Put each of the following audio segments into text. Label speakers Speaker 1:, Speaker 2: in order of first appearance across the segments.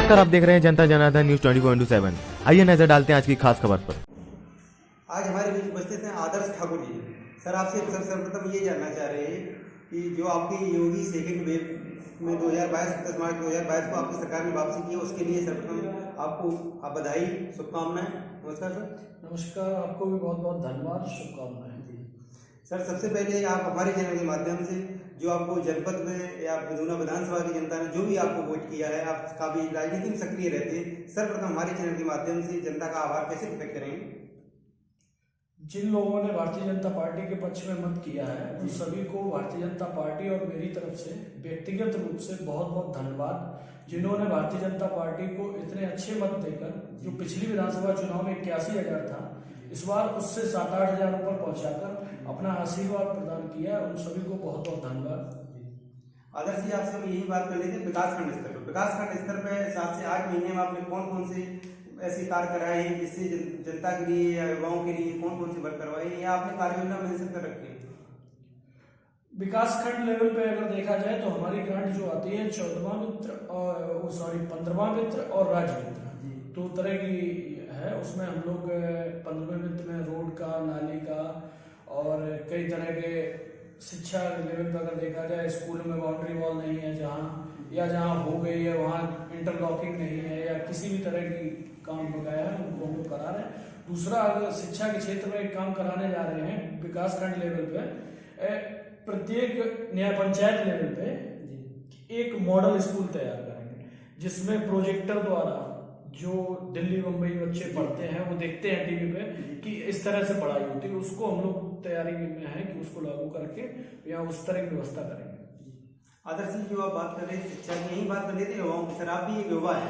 Speaker 1: नमस्कार, आप देख रहे हैं जनता जनार्दन न्यूज 24/7। आइए नजर डालते हैं आज की खास खबर पर।
Speaker 2: आज हमारे बीच उपस्थित हैं आदर्श ठाकुर जी। सर, आपसे सर्वप्रथम ये जानना चाह रहे हैं कि जो आपकी योगी सेकेंड वेव में 2022 10 मार्च 2022 को आपकी सरकार ने वापसी की है, उसके लिए सर्वप्रथम आपको बधाई, शुभकामनाएं। नमस्कार सर।
Speaker 3: नमस्कार, आपको भी बहुत बहुत धन्यवाद, शुभकामनाएं।
Speaker 2: जी सर, सबसे पहले आप हमारे चैनल के माध्यम से जो आपको जनपद में या बिधूना विधानसभा की जनता ने जो भी आपको वोट किया है, आप काफ़ी राजनीति में सक्रिय रहते हैं, सर्वप्रथम हमारे चैनल के माध्यम से जनता का आभार कैसे व्यक्त करेंगे?
Speaker 3: जिन लोगों ने भारतीय जनता पार्टी के पक्ष में मत किया है उन सभी को भारतीय जनता पार्टी और मेरी तरफ से व्यक्तिगत रूप से बहुत बहुत धन्यवाद, जिन्होंने भारतीय जनता पार्टी को इतने अच्छे मत देकर, जो पिछली विधानसभा चुनाव में 81,000 था, इस बार उससे 7-8 हजार ऊपर पहुंचाकर अपना आशीर्वाद प्रदान किया। उन सभी को बहुत बहुत धन्यवाद।
Speaker 2: आदर्श जी, आपसे हम यही बात कर लेते हैं विकासखंड स्तर पर। विकासखंड स्तर पर 7 से 8 महीने में आपने कौन कौन से ऐसे कार्य कराए हैं जिससे जनता के लिए या युवाओं के लिए कौन कौन से वर्क करवाए हैं, या आपने कार्य योजना मेंशन कर रखी है?
Speaker 3: विकासखंड लेवल पे अगर देखा जाए तो हमारी ग्रांट जो आती है 14वां मित्र और 15वां मित्र और राज्य मित्र, 2 तरह की है। उसमें हम लोग 15वें मित्र में रोड का, नाली का और कई तरह के शिक्षा लेवल पर अगर देखा जाए, स्कूलों में बाउंड्री वॉल नहीं है जहाँ हो गई है वहाँ इंटरलॉकिंग नहीं है, या किसी भी तरह की काम बकाया है उनको हम लोग करा रहे हैं। दूसरा, अगर शिक्षा के क्षेत्र में एक काम कराने जा रहे हैं विकासखंड लेवल पे, प्रत्येक न्याय पंचायत लेवल पे एक मॉडल स्कूल तैयार करेंगे, जिसमें प्रोजेक्टर द्वारा जो दिल्ली मुंबई बच्चे पढ़ते हैं वो देखते हैं टीवी पे कि इस तरह से पढ़ाई होती है, उसको हम लोग तैयारी में है कि उसको लागू करके या उस तरह की व्यवस्था करेंगे।
Speaker 2: आदर्श जी, जो आप बात कर रहे हैं शिक्षा की, यही बात कर लेते हैं युवाओं की। सर, आप भी एक युवा है।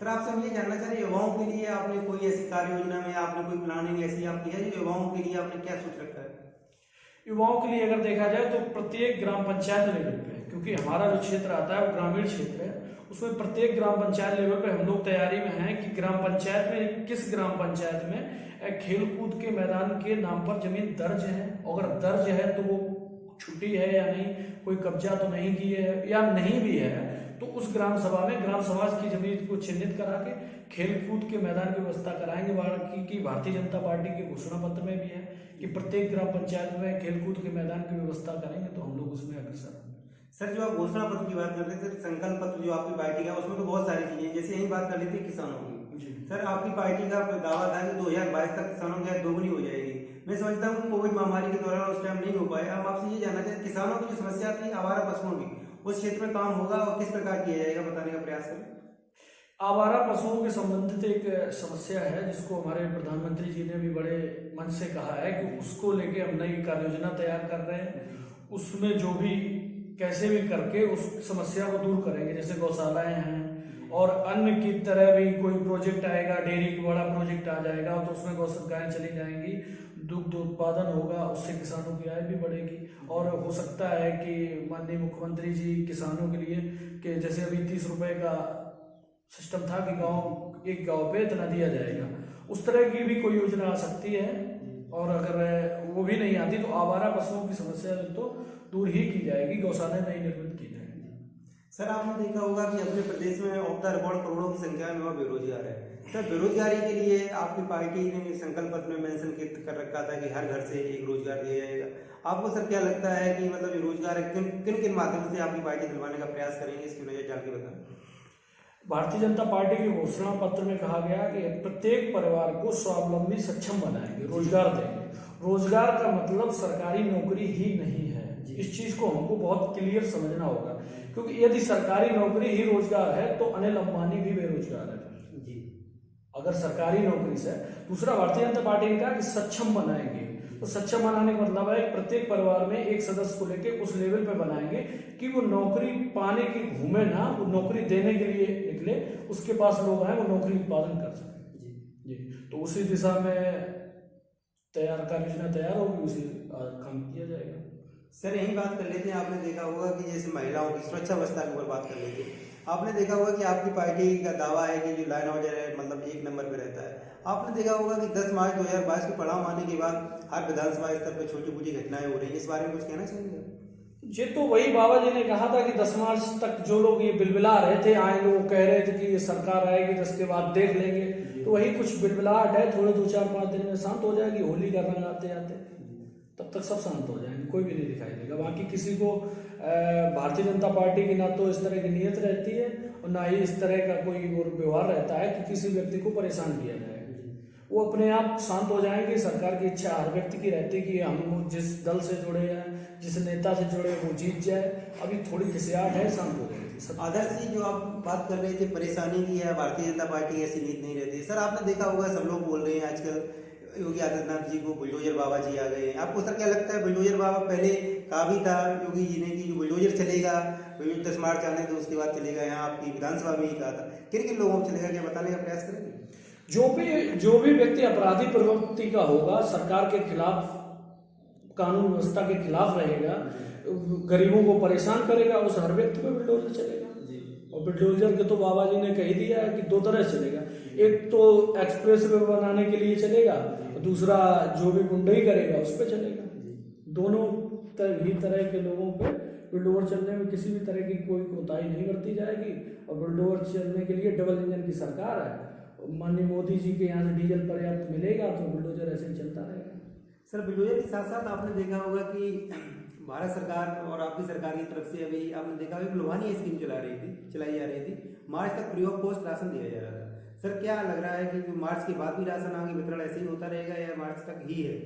Speaker 2: सर, आपसे हम ये जानना चाह रहे हैं युवाओं के लिए आपने कोई ऐसी कार्य योजना में आपने कोई प्लानिंग ऐसी आपकी है जो युवाओं के लिए आपने क्या सोच रखा है?
Speaker 3: युवाओं के लिए अगर देखा जाए तो प्रत्येक ग्राम पंचायत लेवल पे, क्योंकि हमारा जो क्षेत्र आता है वो ग्रामीण क्षेत्र है, उसमें प्रत्येक ग्राम पंचायत लेवल पे हम लोग तैयारी में हैं कि ग्राम पंचायत में किस ग्राम पंचायत में खेल कूद के मैदान के नाम पर जमीन दर्ज है, अगर दर्ज है तो वो छुट्टी है या नहीं, कोई कब्जा तो नहीं की है, या नहीं भी है तो उस ग्राम सभा में ग्राम समाज की जमीन को चिन्हित करा के खेल कूद के मैदान की व्यवस्था कराएंगे। बाकी भारतीय जनता पार्टी के घोषणा पत्र में भी है कि प्रत्येक ग्राम पंचायत में खेल कूद के मैदान की व्यवस्था करेंगे, तो हम लोग उसमें अग्रसर हैं।
Speaker 2: सर, जो आप घोषणा पत्र की बात कर रहे थे, संकल्प पत्र जो आपकी पार्टी का, उसमें तो बहुत सारी चीजें, जैसे यही बात कर लेते हैं किसानों की। सर, आपकी पार्टी का दावा था कि 2022 तक किसानों की आय दोगुनी हो जाएगी। मैं समझता हूँ कि कोविड महामारी के दौरान उस टाइम नहीं हो पाया। हम आपसे ये जानना चाहते किसानों की जो समस्या थी आवारा पशुओं की, उस क्षेत्र में काम होगा और किस प्रकार किया जाएगा, बताने का प्रयास करें।
Speaker 3: आवारा पशुओं के संबंधित एक समस्या है जिसको हमारे प्रधानमंत्री जी ने भी बड़े मन से कहा है कि उसको लेके हम नई कार्य योजना तैयार कर रहे हैं। उसमें जो भी कैसे भी करके उस समस्या को दूर करेंगे, जैसे गौशालाएं हैं और अन्य की तरह भी कोई प्रोजेक्ट आएगा, डेयरी का बड़ा प्रोजेक्ट आ जाएगा तो उसमें गायें चली जाएंगी, दुग्ध उत्पादन होगा, उससे किसानों की आय भी बढ़ेगी। और हो सकता है कि माननीय मुख्यमंत्री जी किसानों के लिए कि जैसे अभी 30 रुपए का सिस्टम था कि एक गांव पे इतना दिया जाएगा, उस तरह की भी कोई योजना आ सकती है। और अगर वो भी नहीं आती तो आवारा पशुओं की समस्या तो दूर ही की जाएगी, गौशालाएं नहीं निर्मित की जाएगी।
Speaker 2: सर, आपने देखा होगा कि अपने प्रदेश में ऑफ द रिकॉर्ड करोड़ों की संख्या में युवा बेरोजगार है। सर, बेरोजगारी के लिए आपकी पार्टी ने संकल्प पत्र में मेंशन कर रखा था कि हर घर से एक रोजगार दिया जाएगा। आपको सर क्या लगता है कि मतलब ये रोजगार किन किन माध्यम से आपकी पार्टी दिलवाने का प्रयास करेंगे, इसकी नजर डाल के बताएं।
Speaker 3: भारतीय जनता पार्टी के घोषणा पत्र में कहा गया कि प्रत्येक परिवार को स्वावलंबी सक्षम बनाएंगे, रोजगार देंगे। रोजगार का मतलब सरकारी नौकरी ही नहीं है, इस चीज को हमको बहुत क्लियर समझना होगा, क्योंकि यदि सरकारी नौकरी ही रोजगार है तो अनिल अंबानी भी बेरोजगार है जी, अगर सरकारी नौकरी से। दूसरा, भारतीय जनता पार्टी ने कहा कि सक्षम बनाएंगे, तो सक्षम बनाने का मतलब है प्रत्येक परिवार में एक सदस्य को लेके उस लेवल पे बनाएंगे कि वो नौकरी पाने की घूमे ना, वो नौकरी देने के लिए निकले, उसके पास लोग आए वो नौकरी उत्पादन कर सके जी। तो उसी दिशा में कार्य योजना तैयार होगी, उसी काम किया जाएगा।
Speaker 2: सर, यही बात कर लेते हैं। आपने देखा होगा कि जैसे महिलाओं की सुरक्षा व्यवस्था के ऊपर बात कर लेते हैं। आपने देखा होगा कि आपकी पार्टी का दावा है कि जो लाइन ऑर्डर है मतलब 1 नंबर पे रहता है। आपने देखा होगा कि 10 मार्च 2022 को परिणाम आने के बाद हर विधानसभा स्तर पर छोटी मोटी घटनाएं हो रही है, इस बारे में कुछ कहना चाहेंगे?
Speaker 3: ये तो वही बाबा जी ने कहा था कि 10 मार्च तक जो लोग ये बिलबिला रहे थे, आए लोग कह रहे थे कि ये सरकार आएगी 10 के बाद देख लेंगे, तो वही कुछ बिलबिलाहट है, थोड़े 2-4-5 दिन में शांत हो जाएगी। होली का रंग आते आते तब तक सब शांत हो जाएंगे, कोई भी नहीं दिखाई देगा। बाकी किसी को भारतीय जनता पार्टी की ना तो इस तरह की नीयत रहती है और ना ही इस तरह का कोई और व्यवहार रहता है कि किसी व्यक्ति को परेशान किया जाए। वो अपने आप शांत हो जाएंगे। सरकार की इच्छा हर व्यक्ति की रहती है कि हम जिस दल से जुड़े हैं, जिस नेता से जुड़े वो जीत जाए। अभी थोड़ी खिसियाट है, शांत हो जाएगी।
Speaker 2: आदर्श जी, जो आप बात कर रहे थे परेशानी की है, भारतीय जनता पार्टी की ऐसी नीति नहीं रहती। सर आपने देखा होगा, सब लोग बोल रहे हैं आजकल योगी आदित्यनाथ जी को बुलडोजर बाबा जी आ गए हैं। आपको सर क्या लगता है, बुलडोजर बाबा पहले कहा भी था योगी जी ने कि जो बुलडोजर चलेगा 10 मार्च आने तो उसके बाद चलेगा, यहाँ आपकी विधानसभा में ही कहा था। किन किन लोगों को चलेगा, क्या बताने का प्रयास करेंगे?
Speaker 3: जो भी व्यक्ति अपराधी प्रवृत्ति का होगा, सरकार के खिलाफ, कानून व्यवस्था के खिलाफ रहेगा, गरीबों को परेशान करेगा, उस हर व्यक्ति पे बुलडोजर चलेगा। और बुलडोजर के तो बाबा जी ने कह दिया है कि 2 तरह से चलेगा। एक तो एक्सप्रेस वे बनाने के लिए चलेगा, दूसरा जो भी गुंडई करेगा उस पर चलेगा। दोनों ही तरह के लोगों पे बुलडोजर चलने में किसी भी तरह की कोई कोताही नहीं बरती जाएगी। और बुलडोजर चलने के लिए डबल इंजन की सरकार है। माननीय मोदी जी के यहाँ से डीजल पर्याप्त मिलेगा तो बुलडोजर ऐसे ही चलता रहेगा।
Speaker 2: सर बुलडोजर के साथ साथ आपने देखा होगा कि भारत सरकार और आपकी सरकार की तरफ से अभी आपने देखा होगा लोहानी स्कीम चलाई जा रही थी। मार्च तक फ्री ऑफ कॉस्ट राशन दिया जा रहा था। सर क्या लग रहा है कि मार्च के बाद भी राशन आगे वितरण ऐसे ही होता रहेगा या मार्च तक ही है?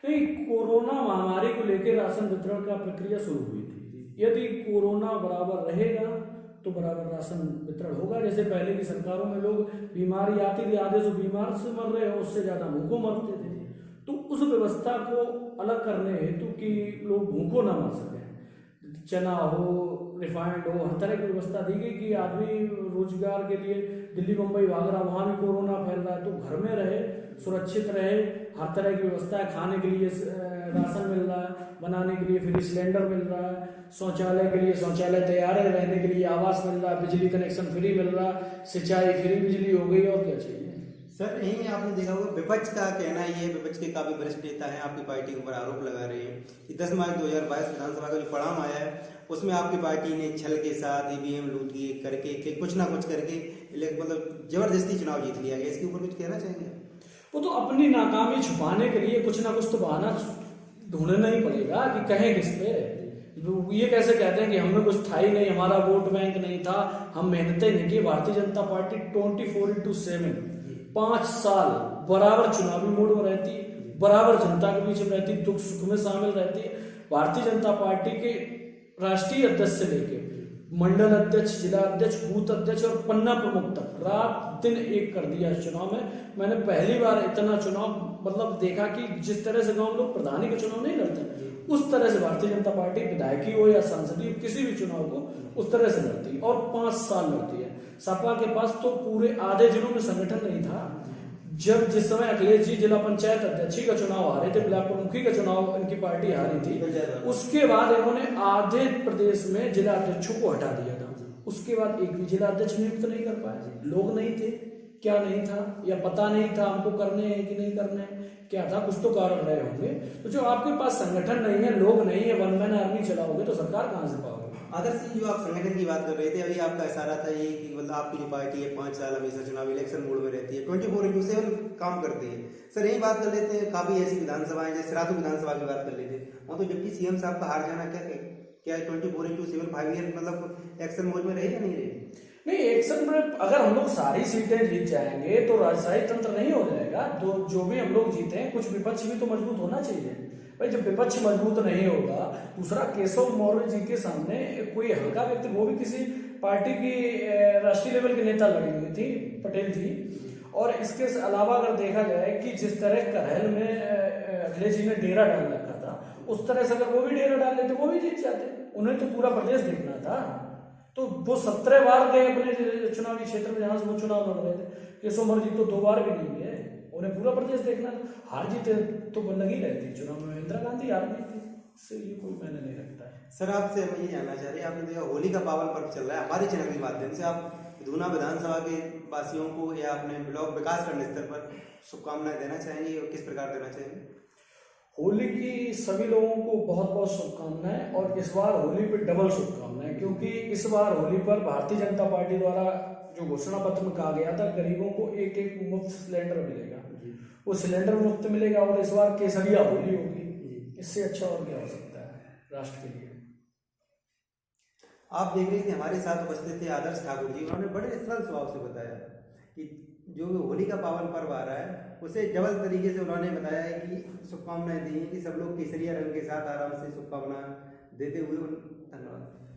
Speaker 3: नहीं, कोरोना महामारी को लेकर राशन वितरण का प्रक्रिया शुरू हुई थी। यदि कोरोना बराबर रहेगा तो बराबर राशन वितरण होगा। जैसे पहले की सरकारों में लोग बीमारी आती थी, आधे से बीमार से मर रहे हो, उससे ज्यादा भूखों मरते थे। तो उस व्यवस्था को अलग करने हेतु कि लोग भूखों ना मर सके, चना हो, रिफाइंड हो, हर तरह की व्यवस्था दी गई कि आदमी रोजगार के लिए दिल्ली मुंबई भाग रहा, वहां भी कोरोना फैल रहा है तो घर में रहे, सुरक्षित रहे। हर तरह की व्यवस्था है, खाने के लिए राशन मिल रहा है, बनाने के लिए फ्री सिलेंडर मिल रहा है, शौचालय के लिए शौचालय तैयार है, रहने के लिए आवास मिल रहा है, बिजली कनेक्शन फ्री मिल रहा है, सिंचाई फ्री बिजली हो गई, और क्या चाहिए।
Speaker 2: सर यही आपने देखा होगा विपक्ष का कहना ये है, विपक्ष के काफी वरिष्ठ नेता हैं आपकी पार्टी के ऊपर आरोप लगा रहे हैं कि 10 मार्च 2022 विधानसभा का जो परिणाम आया है उसमें आपकी पार्टी ने छल के साथ ईवीएम लूट करके कुछ ना कुछ करके मतलब जबरदस्ती चुनाव जीत लिया गया। इसके ऊपर कुछ कहना चाहेंगे?
Speaker 3: वो तो अपनी नाकामी छुपाने के लिए कुछ ना कुछ तो बहाना ढूंढना ही पड़ेगा कि कहें किस पे। ये कैसे कहते हैं कि हमें कुछ था ही नहीं, हमारा वोट बैंक नहीं था, हम मेहनतें नहीं की। भारतीय जनता पार्टी 24/7 5 साल बराबर चुनावी मोड में रहती, बराबर जनता के बीच में रहती, दुख सुख में शामिल रहती। भारतीय जनता पार्टी के राष्ट्रीय अध्यक्ष से लेके मंडल अध्यक्ष, जिला अध्यक्ष, बूथ अध्यक्ष और पन्ना प्रमुख तक रात दिन एक कर दिया इस चुनाव में। मैंने पहली बार इतना चुनाव मतलब देखा कि जिस तरह से गांव लोग प्रधानी के चुनाव नहीं लड़ते, उस तरह से भारतीय जनता पार्टी विधायकी हो या सांसदीय किसी भी चुनाव को उस तरह से लड़ती और 5 साल लड़ती है। सपा के पास तो पूरे आधे जिलों में संगठन नहीं था। जब जिस समय अखिलेश जी जिला पंचायत अध्यक्ष का चुनाव हारे थे, ब्लॉक प्रमुखी का चुनाव इनकी पार्टी हारी थी, उसके बाद इन्होंने आधे प्रदेश में जिला अध्यक्षों को हटा दिया था। उसके बाद एक भी जिला अध्यक्ष नियुक्त नहीं कर पाए। लोग नहीं थे, क्या नहीं था, या पता नहीं था हमको करने हैं कि नहीं करने हैं, क्या था, कुछ तो कारण रहे होंगे। तो जो आपके पास संगठन नहीं है, लोग नहीं है, वन मैन आर्मी चलाओगे तो सरकार कहां से पाओगे।
Speaker 2: आदर्श जी, जो आप संगठन की बात कर रहे थे, अभी आपका इशारा था ये कि मतलब आपकी जो पार्टी है 5 साल हमेशा चुनाव इलेक्शन मोड में रहती है, 24/7 काम करती है। सर यही बात कर लेते हैं, काफी ऐसी विधानसभाएं जैसे रातू विधानसभा की बात कर लेते हैं, वहाँ तो जबकि सीएम साहब का हार जाना क्या 24/7 5 ईयर मतलब एक्शन मोड में रहेगा नहीं रहेगी?
Speaker 3: नहीं, एक्शन में अगर हम लोग सारी सीटें जीत जाएंगे तो राजशाही तंत्र नहीं हो जाएगा। तो जो भी हम लोग जीते हैं, कुछ विपक्ष भी तो मजबूत होना चाहिए भाई। जब विपक्ष मजबूत नहीं होगा, दूसरा केशव मौर्य जी के सामने कोई हल्का व्यक्ति, वो भी किसी पार्टी की राष्ट्रीय लेवल के नेता लड़ी हुई थी, पटेल जी। और इसके अलावा अगर देखा जाए कि जिस तरह करहल में अखिलेश जी ने डेरा डाल रखा था, उस तरह से अगर वो भी डेरा डाल लेते वो भी जीत जाते। उन्हें तो पूरा प्रदेश देखना था। तो वो 17 बार गए अपने चुनावी क्षेत्र में जहां से वो चुनाव लड़ रहे थे। केशव मौर्य जी तो 2 बार भी नहीं गए, उन्हें पूरा प्रदेश देखना था। हार जीते तो वो लगी रहती चुनाव में। इंदिरा गांधी हार गई थी, इससे ये कोई मैंने नहीं रखता है।
Speaker 2: सर आपसे मैं ये जानना चाह रही, आपने देखा होली का पावन पर्व चल रहा है, हमारे चैनल के माध्यम से आप धूना विधानसभा के वासियों को या अपने ब्लॉक विकास खंड स्तर पर शुभकामनाएं देना चाहेंगे और किस प्रकार देना चाहेंगे?
Speaker 3: होली की सभी लोगों को बहुत बहुत शुभकामनाएं, और इस बार होली पे डबल शुभकामनाएं, क्योंकि इस बार होली पर भारतीय जनता पार्टी द्वारा जो घोषणा पत्र में कहा गया था गरीबों को एक एक मुफ्त सिलेंडर मिलेगा, वो सिलेंडर मुफ्त मिलेगा, और इस बार केसरिया होली होगी। इससे अच्छा और क्या हो सकता है राष्ट्र के लिए।
Speaker 2: आप देख रहे थे हमारे साथ उपस्थित थे आदर्श ठाकुर जी, उन्होंने बड़े सरल स्वभाव से बताया कि जो होली का पावन पर्व आ रहा है उसे डबल तरीके से उन्होंने बताया है कि शुभकामनाएं दी हैं कि सब लोग केसरिया रंग के साथ आराम से शुभकामनाएं देते हुए धन्यवाद।